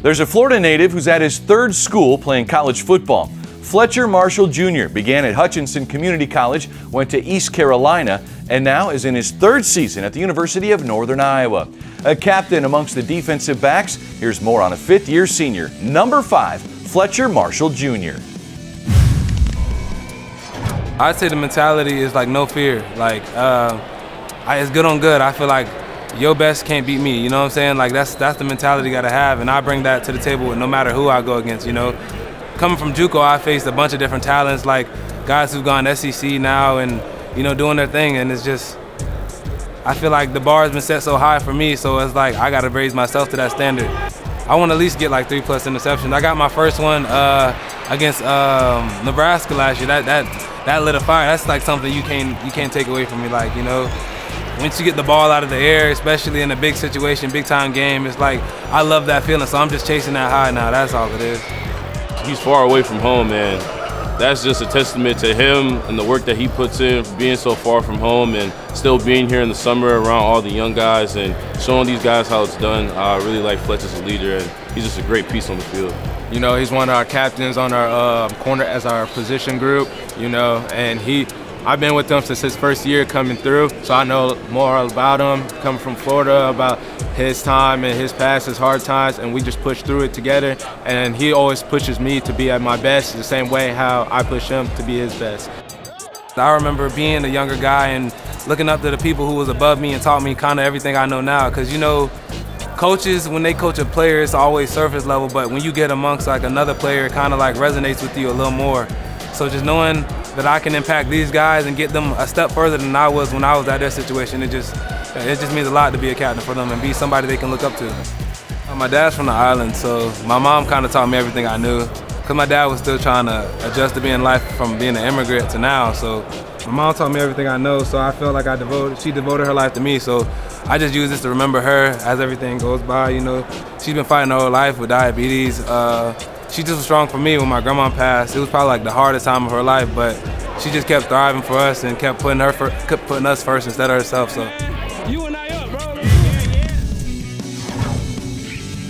There's a Florida native who's at his third school playing college football. Fletcher Marshall Jr. began at Hutchinson Community College, went to East Carolina, and now is in his third season at the University of Northern Iowa. A captain amongst the defensive backs. Here's more on a fifth-year senior, number 5, Fletcher Marshall Jr. I'd say the mentality is like no fear. It's good on good. I feel like your best can't beat me. You know what I'm saying? Like that's the mentality you gotta have, and I bring that to the table with no matter who I go against. You know, coming from JUCO, I faced a bunch of different talents, like guys who've gone SEC now and doing their thing, and it's just I feel like the bar has been set so high for me, so it's like I gotta raise myself to that standard. I want to at least get like 3+ interceptions. I got my first one against Nebraska last year. That lit a fire. That's like something you can't take away from me. Like, once you get the ball out of the air, especially in a big situation, big time game, it's like I love that feeling. So I'm just chasing that high now. That's all it is. He's far away from home, man. That's just a testament to him and the work that he puts in, being so far from home and still being here in the summer around all the young guys and showing these guys how it's done. I really like Fletcher as a leader, and he's just a great piece on the field. He's one of our captains on our corner as our position group, and I've been with him since his first year coming through, so I know more about him, coming from Florida, about his time and his past, his hard times, and we just push through it together. And he always pushes me to be at my best the same way how I push him to be his best. I remember being a younger guy and looking up to the people who was above me and taught me kind of everything I know now, because coaches, when they coach a player, it's always surface level, but when you get amongst like another player, it kind of like resonates with you a little more. So just knowing that I can impact these guys and get them a step further than I was when I was at their situation, it just means a lot to be a captain for them and be somebody they can look up to. My dad's from the island, so my mom kind of taught me everything I knew, because my dad was still trying to adjust to being life from being an immigrant to now. So my mom taught me everything I know, so I feel like she devoted her life to me. So I just use this to remember her as everything goes by. She's been fighting her whole life with diabetes. She just was strong for me when my grandma passed. It was probably like the hardest time of her life, but she just kept thriving for us and kept putting us first instead of herself. So UNI